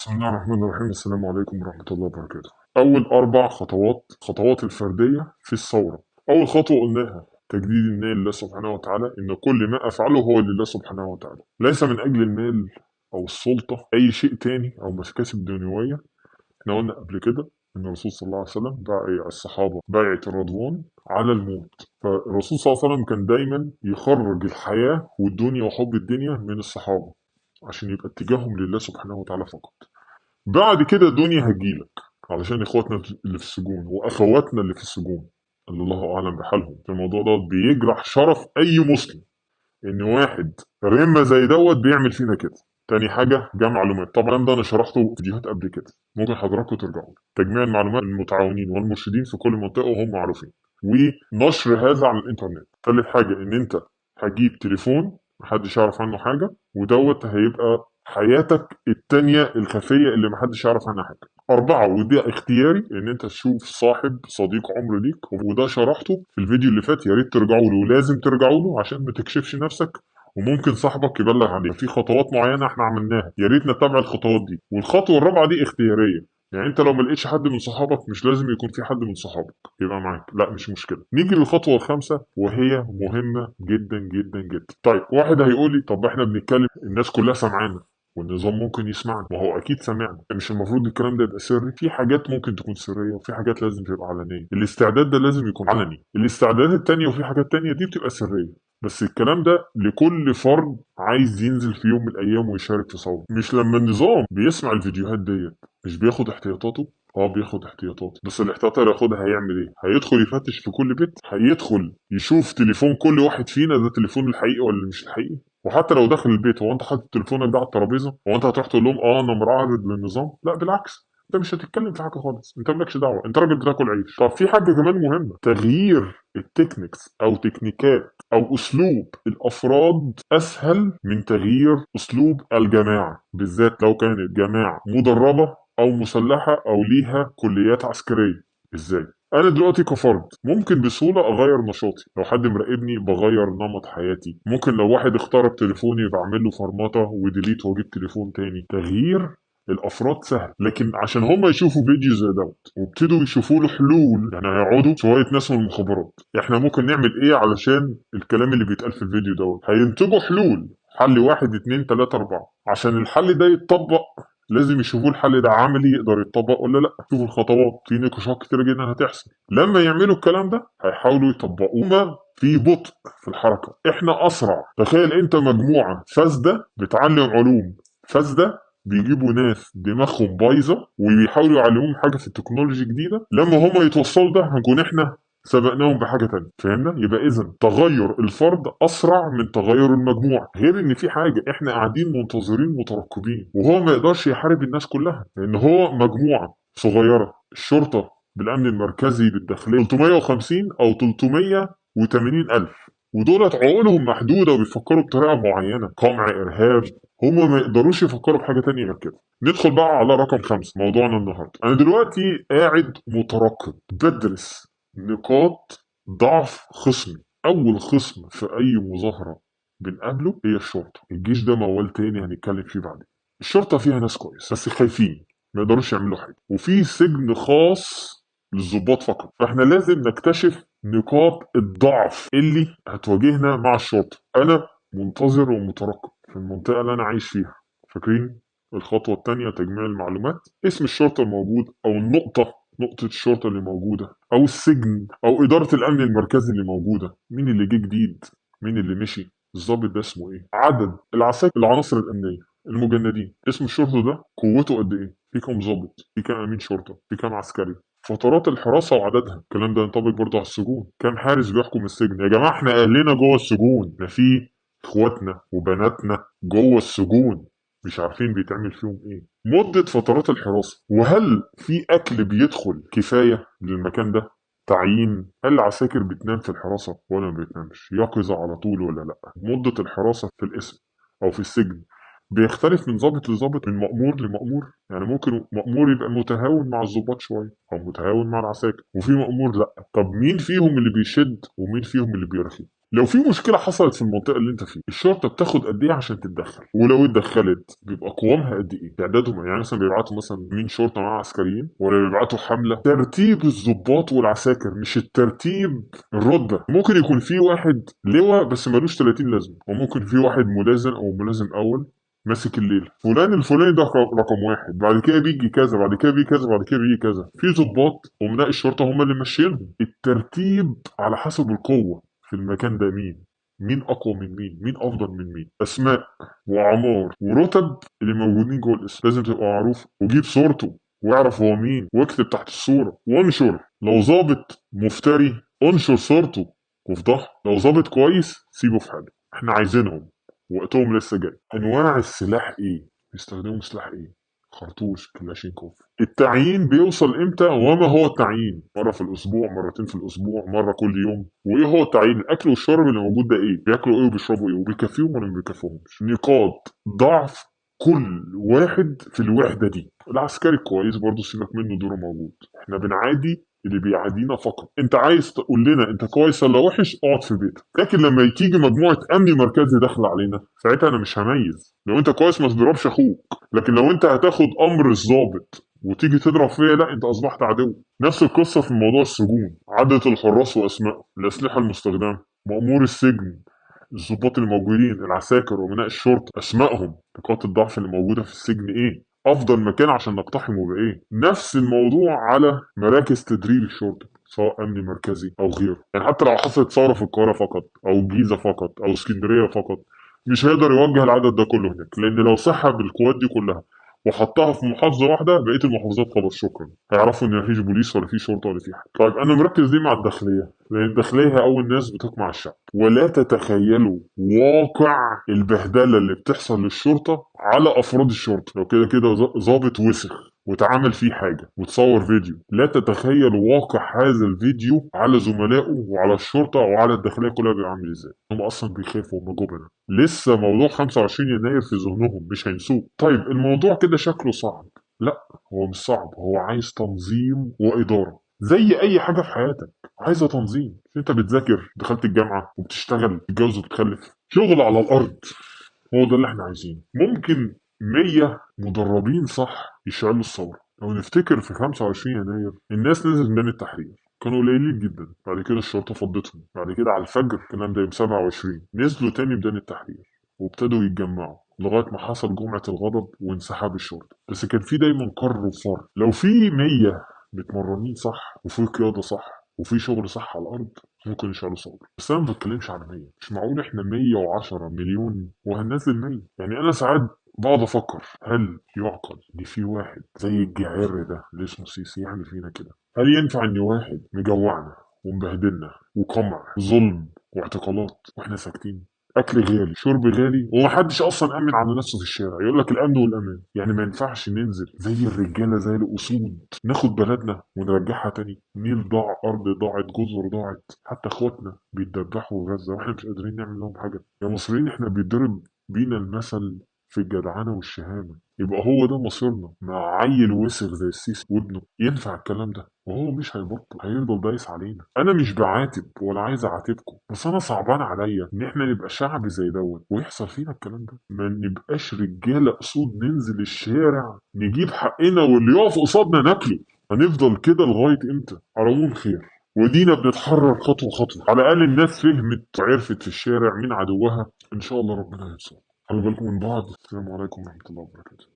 بسم الله الرحمن الرحيم. السلام عليكم ورحمة الله وبركاته. أول أربع خطوات الفردية في الثورة. أول خطوة قلناها تجديد النية لله سبحانه وتعالى، إن كل ما أفعله هو لله سبحانه وتعالى، ليس من أجل المال أو السلطة أي شيء تاني أو مكاسب دنيوية. احنا قلنا قبل كده إن الرسول صلى الله عليه وسلم بايع الصحابة بيعة الرضوان على الموت، فالرسول صلى الله عليه وسلم كان دايما يخرج الحياة والدنيا وحب الدنيا من الصحابة عشان يبقى اتجاههم لله سبحانه وتعالى فقط. بعد كده الدنيا هتجيلك علشان اخواتنا اللي في السجون واخواتنا اللي في السجون اللي الله اعلم بحالهم في الموضوع ده، بيجرح شرف اي مسلم ان واحد رمة زي دوت بيعمل فينا كده. تاني حاجة جمع معلومات، طبعا ده انا شرحته في فيديوهات قبل كده، ممكن حضراتكم ترجعوا. تجميع المعلومات المتعاونين والمرشدين في كل منطقة وهم معروفين، ونشر هذا على الانترنت. تالت حاجة ان انت هجيب تليفون محدش يعرف عنه حاجة، ودوت هيبقى حياتك التانية الخفية اللي محدش يعرف عنها حاجة. أربعة، وده اختياري، إن أنت تشوف صاحب صديق عمر ليك، وده شرحته في الفيديو اللي فات، يا ريت ترجعوا له ولازم ترجعوا له عشان ما تكشفش نفسك وممكن صاحبك يبلغ عليك. في خطوات معينة احنا عملناها، يا ريت نتبع الخطوات دي. والخطوة الرابعة دي اختيارية، يعني انت لو ما لقيتش حد من صحابك مش لازم يكون في حد من صحابك يبقى معاك، لا مش مشكله. نيجي للخطوه الخامسه وهي مهمه جدا جدا جدا. طيب واحد هيقول لي طب احنا بنتكلم الناس كلها سامعانا والنظام ممكن يسمعنا، ما هو اكيد سامعنا، مش المفروض الكلام ده يبقى سري؟ في حاجات ممكن تكون سريه وفي حاجات لازم تبقى علنيه. الاستعداد ده لازم يكون علني، الاستعدادات التانيه وفي حاجات تانيه دي بتبقى سريه. بس الكلام ده لكل فرد عايز ينزل في يوم من الايام ويشارك في ثوره. مش لما النظام بيسمع الفيديوهات ديت مش بياخد احتياطاته؟ اه بياخد احتياطات، بس الاحتياط اللي ياخدها هيعمل ايه؟ هيدخل يفتش في كل بيت، هيدخل يشوف تليفون كل واحد فينا ده تليفون الحقيقي ولا مش الحقيقي. وحتى لو داخل البيت، هو انت حاطط تليفونك ده على الترابيزه؟ هو انت هتروح تقول لهم اه انا معارض للنظام؟ لا بالعكس، انت مش هتتكلم في حاجه خالص، انت مالكش دعوه، انت راجل بتاكل عيش. طب في حاجه كمان مهمه، تغيير التكنيكس او تكنيكات او اسلوب الافراد اسهل من تغيير اسلوب الجماعه، بالذات لو كانت جماعه مدربه او مسلحه او ليها كليات عسكريه. ازاي؟ انا دلوقتي كفرد ممكن بسهوله اغير نشاطي، لو حد مراقبني بغير نمط حياتي، ممكن لو واحد اخترق تليفوني بعمل له فرمطه وديليت واجيب تليفون تاني. تغيير الافراد سهل، لكن عشان هم يشوفوا فيديو زي دوت وابتدوا يشوفوا له حلول، يعني هيقعدوا شويه ناس من المخابرات احنا ممكن نعمل ايه علشان الكلام اللي بيتقال في الفيديو دوت، هينتجوا حلول، حل واحد اتنين تلاته اربعه. عشان الحل ده يتطبق لازم يشوفوا الحل ده عملي يقدر يتطبق ولا لا، يشوفوا الخطوات، في نقاشات كتير جدا هتحصل. لما يعملوا الكلام ده هيحاولوا يطبقوه في بطء في الحركه، احنا اسرع. تخيل انت مجموعه فاسده بتعلم علوم فاسده، بيجيبوا ناس دماغهم بايظه وبيحاولوا يعلموهم حاجه في التكنولوجي جديده، لما هم يتوصلوا ده هنكون احنا سبقناهم بحاجه تانية. فهمنا؟ يبقى اذا تغير الفرد اسرع من تغير المجموعه. غير ان في حاجه، احنا قاعدين منتظرين مترقبين، وهو ما يقدرش يحارب الناس كلها لان هو مجموعه صغيره. الشرطه بالامن المركزي بالداخليه 350 او 380 الف، ودولت عقولهم محدوده وبيفكروا بطريقه معينه، قمع ارهاب. هم ما يقدروش يفكروا بحاجه تانية غير كده. ندخل بقى على رقم خمسة موضوعنا النهارده. انا دلوقتي قاعد مترقب بدرس نقاط ضعف خصمي. اول خصم في اي مظاهره بنقابله هي الشرطه. الجيش ده موال تاني هنتكلم فيه بعدين. الشرطه فيها ناس كويس بس خايفين ما يقدروش يعملوا حاجه، وفي سجن خاص للضباط فقط. فاحنا لازم نكتشف نقاط الضعف اللي هتواجهنا مع الشرطه. انا منتظر ومترقب في المنطقه اللي انا عايش فيها. فاكرين الخطوه الثانيه تجميع المعلومات، اسم الشرطه الموجود او نقطة الشرطة اللي موجودة أو السجن أو إدارة الأمن المركزي اللي موجودة، مين اللي جه جديد، مين اللي مشي، الضابط ده اسمه إيه، عدد العساكر العناصر الأمنية المجندين، اسم الشرطة ده قوته قد إيه، في كام ضابط، في كام أمين شرطة، في كام عسكري، فترات الحراسة وعددها. الكلام ده ينطبق برضه على السجون، كام حارس بيحكم السجن. يا جماعة إحنا أهلنا جوه السجون، ده في إخواتنا وبناتنا جوه السجون مش عارفين بيتعمل فيهم ايه. مدة فترات الحراسة، وهل في اكل بيدخل كفاية للمكان ده، تعيين، هل العساكر بتنام في الحراسة ولا ما بتنامش، يقظة على طول ولا لا. مدة الحراسة في القسم او في السجن بيختلف من ضابط لضابط، من مأمور لمأمور. يعني ممكن مأمور يبقى متهاون مع الضباط شوية أو متهاون مع العساكر، وفي مأمور لأ. طب مين فيهم اللي بيشد ومين فيهم اللي بيرخي؟ لو في مشكله حصلت في المنطقه اللي انت فيها، الشرطه بتاخد قد ايه عشان تتدخل؟ ولو اتدخلت بيبقى قوامها قد ايه؟ تعدادهم يعني مثلا بيبعتوا مثلا 100 شرطه مع عسكريين، ولا بيبعتوا حمله؟ ترتيب الضباط والعساكر مش الترتيب الرتبه. ممكن يكون في واحد لواء بس ملوش 30 لازمه، وممكن في واحد ملازم او ملازم اول ماسك الليل، فلان الفلاني ده رقم واحد، بعد كده بيجي كذا، بعد كده بيجي كذا، بعد كده بيجي كذا. في ضباط امناء الشرطه هم اللي ماشيينهم. الترتيب على حسب القوه في المكان ده. مين اقوى من مين، مين افضل من مين، اسماء واعمار ورتب اللي موجودين جوه الاسم لازم تبقى معروف، وجيب صورته واعرف هو مين، واكتب تحت الصوره وانشر. لو ظابط مفتري انشر صورته وفضحه، لو ظابط كويس سيبه في حاله. احنا عايزينهم، وقتهم لسه جاي. انواع السلاح ايه؟ بيستخدموا سلاح ايه؟ خرطوش، كلاشينكوف. التعيين بيوصل امتى؟ وما هو التعيين؟ مره في الاسبوع، مرتين في الاسبوع، مره كل يوم؟ وايه هو التعيين؟ الاكل والشرب اللي موجود ده ايه؟ بياكلوا ايه وبيشربوا ايه؟ وبيكفيهم ولا ما بيكفيهمش؟ نقاط ضعف كل واحد في الوحده دي. العسكري الكويس برضه سيبك منه، دوره موجود. احنا بنعادي اللي بيعادينا فقط. انت عايز تقول لنا انت كويس ولا وحش؟ اقعد في بيتك. لكن لما تيجي مجموعه امن مركزي داخله علينا، ساعتها انا مش هميز. لو انت كويس ما تضربش اخوك، لكن لو انت هتاخد امر الضابط وتيجي تضرب فيا، لا انت اصبحت عدو. نفس القصه في موضوع السجون. عدد الحراس واسمائهم، الاسلحه المستخدمه، مأمور السجن، الضباط الموجودين، العساكر وامناء الشرطه، اسمائهم، نقاط الضعف اللي موجوده في السجن ايه، افضل مكان عشان نقتحمه بايه. نفس الموضوع على مراكز تدريب الشرطه، سواء امن مركزي او غيره. يعني حتى لو حصلت ثوره في القاهره فقط، او الجيزه فقط، او اسكندريه فقط، مش هيقدر يوجه العدد ده كله هناك، لان لو سحب القوات دي كلها وحطها في محافظه واحده، بقيه المحافظات خلاص شكرا، هيعرفوا ان مفيش بوليس ولا في شرطه ولا في حاجه. طيب انا مركز ليه مع الداخليه؟ لان الداخليه هي اول ناس بتقمع الشعب. ولا تتخيلوا واقع البهدله اللي بتحصل للشرطه على افراد الشرطه. لو كده كده ضابط وسخ واتعمل فيه حاجة وتصور فيديو، لا تتخيل واقع هذا الفيديو على زملائه وعلى الشرطة وعلى الداخلية كلها بيبقى عامل ازاي. هم اصلا بيخافوا، هم جبنة، لسه موضوع 25 يناير في ذهنهم مش هينسوه. طيب الموضوع كده شكله صعب؟ لا، هو مش صعب، هو عايز تنظيم وإدارة زي أي حاجة في حياتك. عايزة تنظيم. انت بتذاكر، دخلت الجامعة وبتشتغل، تتجوز وبتخلف، شغل على الأرض. هو ده اللي احنا عايزينه. ممكن 100 مدربين صح يشعلوا الثورة. لو نفتكر في 25 يناير الناس نزلت ميدان التحرير، كانوا قليلين جدا. بعد كده الشرطة فضتهم. بعد كده على الفجر، الكلام ده يوم 27، نزلوا تاني ميدان التحرير وابتدوا يتجمعوا لغاية ما حصل جمعة الغضب وانسحاب الشرطة. بس كان في دايما قرر وفر. لو في 100 متمرنين صح، وفي قيادة صح، وفي شغل صح على الأرض، ممكن يشعلوا ثورة. بس أنا ما بتكلمش على 100. مش معقول إحنا 110 مليون وهننزل 100. يعني أنا ساعات بقعد أفكر، هل يعقل إن في واحد زي الجعير ده اللي اسمه سيسي يعمل فينا كده؟ هل ينفع إن واحد مجوعنا ومبهدلنا وقمع ظلم واعتقالات واحنا ساكتين؟ اكل غالي، شرب غالي، ومحدش اصلا امن على نفسه في الشارع. يقول لك الامن والامان. يعني ما ينفعش ننزل زي الرجاله، زي الاسود، ناخد بلدنا ونرجعها تاني؟ نيل ضاع، ارض ضاعت، جزر ضاعت، حتى اخواتنا بيتذبحوا في غزه واحنا مش قادرين نعمل لهم حاجه. يا مصريين احنا بيتضرب بينا المثل في الجدعنه والشهامه. يبقى هو ده مصيرنا مع عيل وسخ زي السيسي وابنه؟ ينفع الكلام ده؟ وهو مش هيبطل، هيفضل دايس علينا. انا مش بعاتب ولا عايز اعاتبكم، بس انا صعبان عليا ان احنا نبقى شعب زي دوت ويحصل فينا الكلام ده. ما نبقاش رجاله اسود ننزل الشارع نجيب حقنا، واللي يقف قصادنا ناكله. هنفضل كده لغايه امتى؟ على العموم خير، ودينا بنتحرر خطوه خطوه. على الاقل الناس فهمت وعرفت في الشارع مين عدوها. ان شاء الله ربنا ينصر. خلي بالكم من بعض. السلام عليكم ورحمه الله وبركاته.